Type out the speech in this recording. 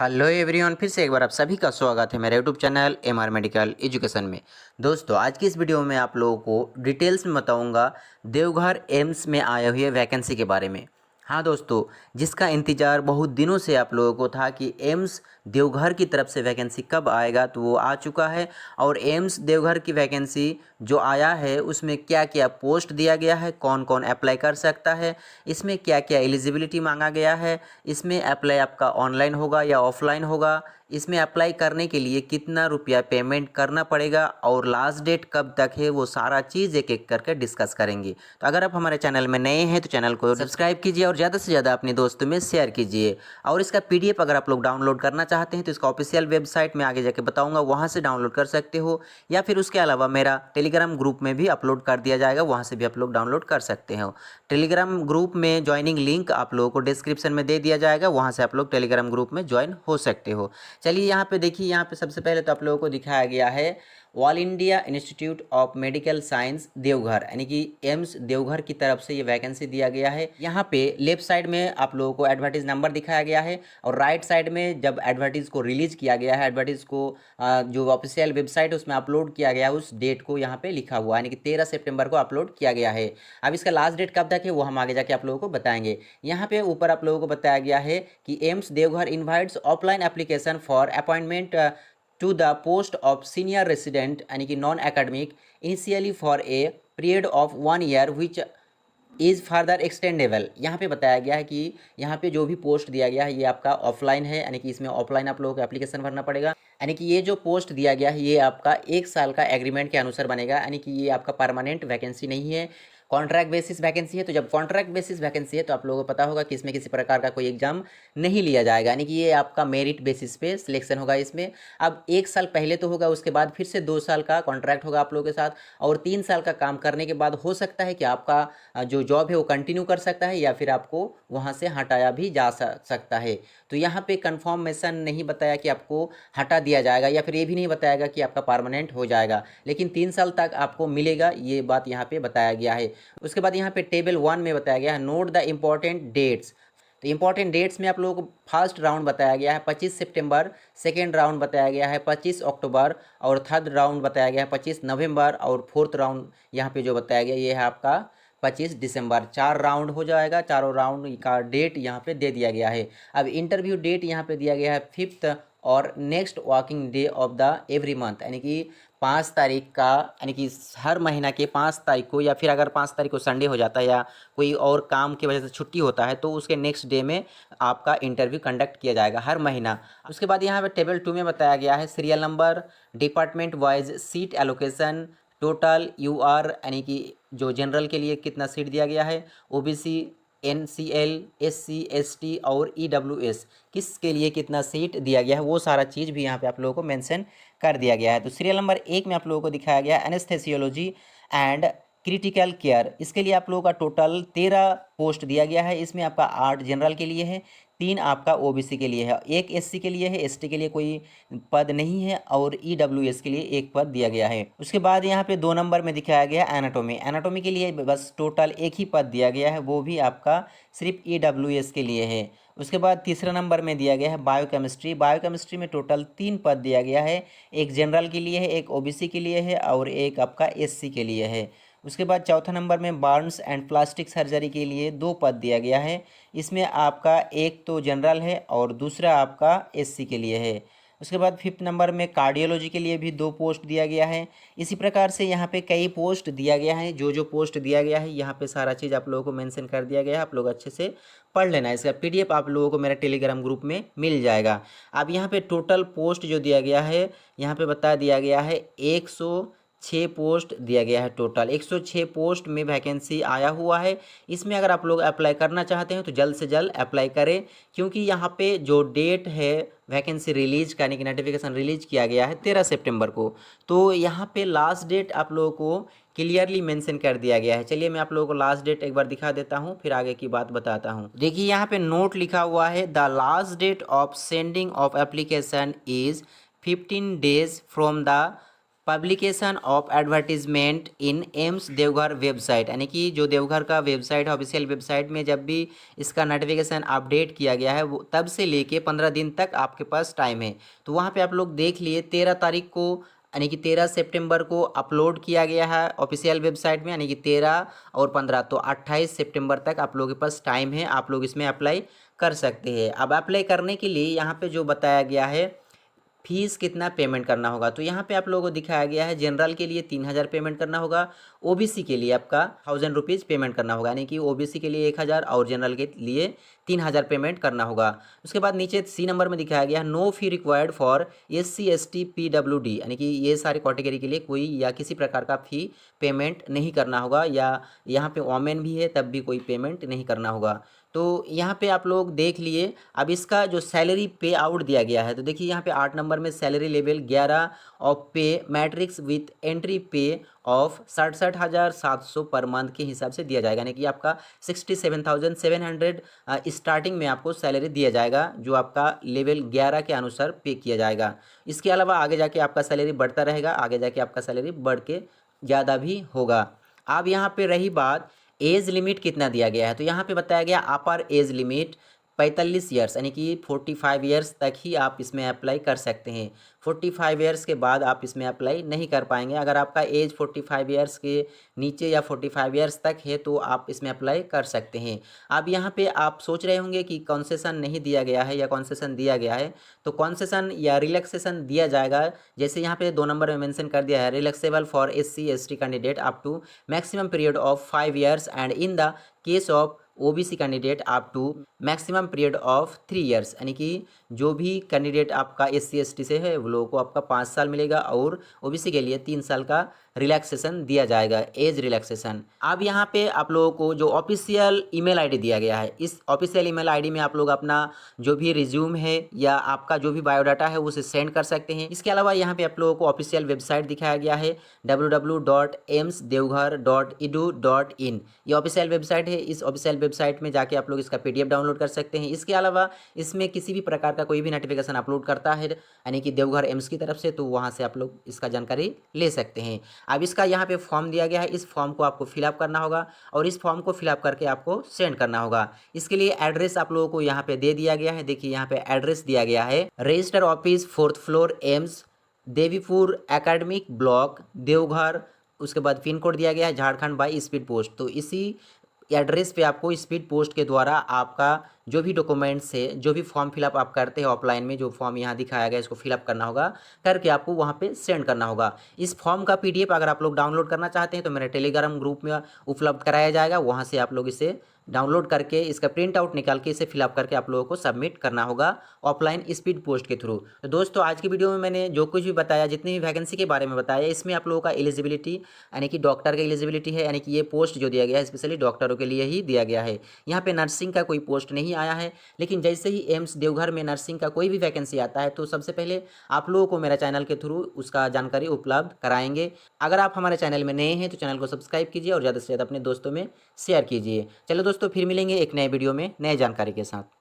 Hello everyone, फिर से एक बार आप सभी का स्वागत है मेरे YouTube channel MR medical education में। दोस्तों, आज की इस वीडियो में आप लोगों को डिटेल्स में बताऊंगा देवघर एम्स में आए हुए वैकेंसी के बारे में। हाँ दोस्तों, जिसका इंतज़ार बहुत दिनों से आप लोगों को था कि एम्स देवघर की तरफ से वैकेंसी कब आएगा, तो वो आ चुका है। और एम्स देवघर की वैकेंसी जो आया है उसमें क्या क्या पोस्ट दिया गया है, कौन कौन अप्लाई कर सकता है, इसमें क्या क्या एलिजिबिलिटी मांगा गया है, इसमें अप्लाई आपका ऑनलाइन होगा या ऑफलाइन होगा, इसमें अप्लाई करने के लिए कितना रुपया पेमेंट करना पड़ेगा और लास्ट डेट कब तक है, वो सारा चीज़ एक एक करके डिस्कस करेंगे। तो अगर आप हमारे चैनल में नए हैं तो चैनल को सब्सक्राइब कीजिए और ज़्यादा से ज़्यादा अपने दोस्तों में शेयर कीजिए। और इसका पीडीएफ अगर आप लोग डाउनलोड करना चाहते हैं तो इसका ऑफिशियल वेबसाइट में आगे जाके बताऊँगा, वहाँ से डाउनलोड कर सकते हो, या फिर उसके अलावा मेरा टेलीग्राम ग्रुप में भी अपलोड कर दिया जाएगा, वहाँ से भी आप लोग डाउनलोड कर सकते हो। टेलीग्राम ग्रुप में ज्वाइनिंग लिंक आप लोगों को डिस्क्रिप्शन में दे दिया जाएगा, वहाँ से आप लोग टेलीग्राम ग्रुप में ज्वाइन हो सकते हो। चलिए यहाँ पे देखिए, यहाँ पे सबसे पहले तो आप लोगों को दिखाया गया है all India institute of medical science Deoghar, यानी कि एम्स देवघर की तरफ से ये वैकेंसी दिया गया है। यहाँ पे लेफ्ट साइड में आप लोगों को एडवर्टीज नंबर दिखाया गया है, और राइट साइड में जब एडवर्टीज को रिलीज किया गया है, एडवर्टीज को जो ऑफिशियल वेबसाइट है उसमें अपलोड किया गया है, उस डेट को यहाँ पे लिखा हुआ है, यानी कि 13 सितंबर को अपलोड किया गया है। अब इसका लास्ट डेट कब तक है वो हम आगे जाके आप लोगों को बताएंगे। यहाँ पे ऊपर आप लोगों को बताया गया है कि AIIMS Deoghar invites offline application for appointment to the post of senior resident, यानी कि non academic, initially for a period of 1 year which is further extendable. यहाँ पे बताया गया है कि यहाँ पे जो भी पोस्ट दिया गया है ये आपका ऑफलाइन है, यानी कि इसमें ऑफलाइन आप लोगों को एप्लीकेशन भरना पड़ेगा। यानी कि ये जो पोस्ट दिया गया है ये आपका 1 साल का एग्रीमेंट के अनुसार बनेगा, यानी कि ये आपका परमानेंट वैकेंसी नहीं है, कॉन्ट्रैक्ट बेसिस वैकेंसी है। तो जब कॉन्ट्रैक्ट बेसिस वैकेंसी है तो आप लोगों को पता होगा कि इसमें किसी प्रकार का कोई एग्जाम नहीं लिया जाएगा, यानी कि ये आपका मेरिट बेसिस पे सिलेक्शन होगा इसमें। अब 1 साल पहले तो होगा, उसके बाद फिर से 2 साल का कॉन्ट्रैक्ट होगा आप लोगों के साथ, और 3 साल का काम करने के बाद हो सकता है कि आपका जो जॉब है वो कंटिन्यू कर सकता है, या फिर आपको वहाँ से हटाया भी जा सकता है। तो यहाँ पे कंफर्मेशन नहीं बताया कि आपको हटा दिया जाएगा, या फिर ये भी नहीं बताएगा कि आपका परमानेंट हो जाएगा, लेकिन 3 साल तक आपको मिलेगा, ये बात यहाँ पे बताया गया है। उसके बाद यहाँ पे टेबल 1 में बताया गया है नोट द इम्पॉर्टेंट डेट्स। तो इंपॉर्टेंट डेट्स में आप लोगों को फर्स्ट राउंड बताया गया है 25 सितंबर, सेकेंड राउंड बताया गया है 25 अक्टूबर, और थर्ड राउंड बताया गया है 25 नवंबर, और फोर्थ राउंड यहाँ पे जो बताया गया ये है आपका 25 दिसंबर। 4 राउंड हो जाएगा, चारों राउंड का डेट यहाँ पे दे दिया गया है। अब इंटरव्यू डेट यहाँ पे दिया गया है 5th और next working day of the every month, यानी कि 5 तारीख का, यानी कि हर महीना के 5 तारीख को, या फिर अगर 5 तारीख को संडे हो जाता है या कोई और काम की वजह से छुट्टी होता है तो उसके नेक्स्ट डे में आपका इंटरव्यू कंडक्ट किया जाएगा हर महीना। उसके बाद यहाँ पे टेबल 2 में बताया गया है serial number, department wise seat allocation, total UR, यानी कि जो जनरल के लिए कितना सीट दिया गया है, ओबीसी, एनसीएल, एससी, एसटी और ईडब्ल्यूएस किसके लिए कितना सीट दिया गया है, वो सारा चीज़ भी यहाँ पे आप लोगों को मेंशन कर दिया गया है। तो सीरियल नंबर 1 में आप लोगों को दिखाया गया है एनेस्थेसियोलॉजी एंड क्रिटिकल केयर। इसके लिए आप लोगों का टोटल 13 पोस्ट दिया गया है। इसमें आपका 8 जनरल के लिए है, 3 आपका ओबीसी के लिए है, 1 एससी के लिए है, एसटी के लिए कोई पद नहीं है, और ईडब्ल्यूएस के लिए 1 पद दिया गया है। उसके बाद यहाँ पे 2 नंबर में दिखाया गया एनाटॉमी। एनाटॉमी के लिए बस टोटल 1 ही पद दिया गया है, वो भी आपका सिर्फ ईडब्ल्यूएस के लिए है। उसके बाद तीसरा नंबर में दिया गया है बायोकेमिस्ट्री। बायोकेमिस्ट्री में टोटल 3 पद दिया गया है, एक जनरल के लिए है, एक ओबीसी के लिए है, और एक आपका एससी के लिए है। उसके बाद चौथा नंबर में बर्न्स एंड प्लास्टिक सर्जरी के लिए 2 पद दिया गया है। इसमें आपका एक तो जनरल है और दूसरा आपका एससी के लिए है। उसके बाद 5th नंबर में कार्डियोलॉजी के लिए भी 2 पोस्ट दिया गया है। इसी प्रकार से यहाँ पे कई पोस्ट दिया गया है, जो जो पोस्ट दिया गया है यहाँ पे सारा चीज़ आप लोगों को मेंशन कर दिया गया है, आप लोग अच्छे से पढ़ लेना। इसका पीडीएफ आप लोगों को मेरा टेलीग्राम ग्रुप में मिल जाएगा। अब यहाँ पे टोटल पोस्ट जो दिया गया है यहाँ पे बता दिया गया है 106 पोस्ट दिया गया है। टोटल 106 पोस्ट में वैकेंसी आया हुआ है। इसमें अगर आप लोग अप्लाई करना चाहते हैं तो जल्द से जल्द अप्लाई करें, क्योंकि यहाँ पे जो डेट है वैकेंसी रिलीज करने की, नोटिफिकेशन रिलीज किया गया है 13 सितंबर को, तो यहाँ पे लास्ट डेट आप लोगों को क्लियरली मेंशन कर दिया गया है। चलिए मैं आप लोगों को लास्ट डेट एक बार दिखा देता हूँ, फिर आगे की बात बताता हूँ। देखिए यहाँ पे नोट लिखा हुआ है the last date of sending of application is 15 days from the publication of advertisement in AIIMS Deoghar website, यानी कि जो देवघर का वेबसाइट है, ऑफिशियल वेबसाइट में जब भी इसका नोटिफिकेशन अपडेट किया गया है वो तब से लेके 15 दिन तक आपके पास टाइम है। तो वहाँ पे आप लोग देख लिए 13 तारीख को, यानी कि 13 सितंबर को अपलोड किया गया है ऑफिशियल वेबसाइट में, यानी कि 13 और 15 तो 28 सितंबर तक आप लोगों के पास टाइम है, आप लोग इसमें अप्लाई कर सकते हैं। अब अप्लाई करने के लिए यहाँ पे जो बताया गया है फीस कितना पेमेंट करना होगा, तो यहाँ पे आप लोगों को दिखाया गया है जनरल के लिए 3000 पेमेंट करना होगा, ओबीसी के लिए आपका 1000 रुपीज़ पेमेंट करना होगा, यानी कि ओबीसी के लिए 1000 और जनरल के लिए 3000 पेमेंट करना होगा। उसके बाद नीचे सी नंबर में दिखाया गया है no fee required for SC ST PWD, यानी कि ये सारे कैटेगरी के लिए कोई या किसी प्रकार का फ़ी पेमेंट नहीं करना होगा, या यहाँ पे वोमेन भी है तब भी कोई पेमेंट नहीं करना होगा। तो यहाँ पे आप लोग देख लिए। अब इसका जो सैलरी पे आउट दिया गया है, तो देखिए यहाँ पे 8 नंबर में सैलरी लेवल 11 ऑफ पे मैट्रिक्स विथ एंट्री पे ऑफ 67,700 पर मंथ के हिसाब से दिया जाएगा, यानी कि आपका 67,700 स्टार्टिंग में आपको सैलरी दिया जाएगा, जो आपका लेवल 11 के अनुसार पे किया जाएगा। इसके अलावा आगे जाके आपका सैलरी बढ़ता रहेगा, आगे जाके आपका सैलरी बढ़ के ज़्यादा भी होगा। अब यहाँ पे रही बात एज लिमिट कितना दिया गया है, तो यहाँ पे बताया गया अपर एज लिमिट 45 ईयर्स, यानी कि 45 ईयर्स तक ही आप इसमें अप्लाई कर सकते हैं। 45 ईयर्स के बाद आप इसमें अप्लाई नहीं कर पाएंगे। अगर आपका एज 45 ईयर्स के नीचे या 45 ईयर्स तक है तो आप इसमें अप्लाई कर सकते हैं। अब यहाँ पे आप सोच रहे होंगे कि कॉन्सेशन नहीं दिया गया है या कॉन्सेशन दिया गया है, तो कॉन्सेशन या रिलैक्सेशन दिया जाएगा। जैसे यहाँ पे 2 नंबर में मेंशन कर दिया है, relaxable for SC ST candidate up to maximum period of 5 years and in the case of OBC candidate up to maximum period of 3 years, यानी कि जो भी कैंडिडेट आपका SC ST से है वो लोगों को आपका 5 साल मिलेगा और ओबीसी के लिए 3 साल का रिलैक्सेशन दिया जाएगा, एज रिलैक्सेशन। अब यहाँ पे आप लोगों को जो ऑफिशियल ईमेल आईडी दिया गया है, इस ऑफिशियल ईमेल आईडी में आप लोग अपना जो भी रिज्यूम है या आपका जो भी बायोडाटा है उसे सेंड कर सकते हैं। इसके अलावा यहाँ पे आप लोगों को ऑफिशियल वेबसाइट दिखाया गया है www.emsdevghar.edu.in, ये ऑफिशियल वेबसाइट है। इस ऑफिशियल वेबसाइट में जाके आप लोग इसका PDF डाउनलोड कर सकते हैं। इसके अलावा इसमें किसी भी प्रकार का कोई भी नोटिफिकेशन अपलोड करता है, यानी कि देवघर एम्स की तरफ से, तो वहाँ से आप लोग इसका जानकारी ले सकते हैं। अब इसका यहाँ पे फॉर्म दिया गया है, इस फॉर्म को आपको फिलअप करना होगा और इस फॉर्म को फिलअप करके आपको सेंड करना होगा। इसके लिए एड्रेस आप लोगों को यहाँ पे दे दिया गया है। देखिए यहाँ पे एड्रेस दिया गया है, register office 4th floor AIIMS Devipur academic block Deoghar. उसके बाद पिन कोड दिया गया है झारखंड बाई स्पीड पोस्ट। तो इसी एड्रेस पे आपको स्पीड पोस्ट के द्वारा आपका जो भी डॉक्यूमेंट्स है, जो भी फॉर्म फिलअप आप करते हैं ऑफलाइन में, जो फॉर्म यहाँ दिखाया गया है इसको फिलअप करना होगा, करके आपको वहाँ पे सेंड करना होगा। इस फॉर्म का PDF अगर आप लोग डाउनलोड करना चाहते हैं तो मेरे टेलीग्राम ग्रुप में उपलब्ध कराया जाएगा, वहाँ से आप लोग इसे डाउनलोड करके इसका प्रिंट आउट निकाल के इसे फिलअप करके आप लोगों को सबमिट करना होगा ऑफलाइन स्पीड पोस्ट के थ्रू। तो दोस्तों आज की वीडियो में मैंने जो कुछ भी बताया, जितनी भी वैकेंसी के बारे में बताया, इसमें आप लोगों का एलिजिबिलिटी यानी कि डॉक्टर का एलिजिबिलिटी है, यानी कि ये पोस्ट जो दिया गया है स्पेशली डॉक्टरों के लिए ही दिया गया है। यहाँ पे नर्सिंग का कोई पोस्ट नहीं आया है, लेकिन जैसे ही एम्स देवघर में नर्सिंग का कोई भी वैकेंसी आता है तो सबसे पहले आप लोगों को मेरा चैनल के थ्रू उसका जानकारी उपलब्ध कराएंगे। अगर आप हमारे चैनल में नए हैं तो चैनल को सब्सक्राइब कीजिए और ज़्यादा से ज़्यादा अपने दोस्तों में शेयर कीजिए। चलो दोस्तों फिर मिलेंगे एक नए वीडियो में नए जानकारी के साथ।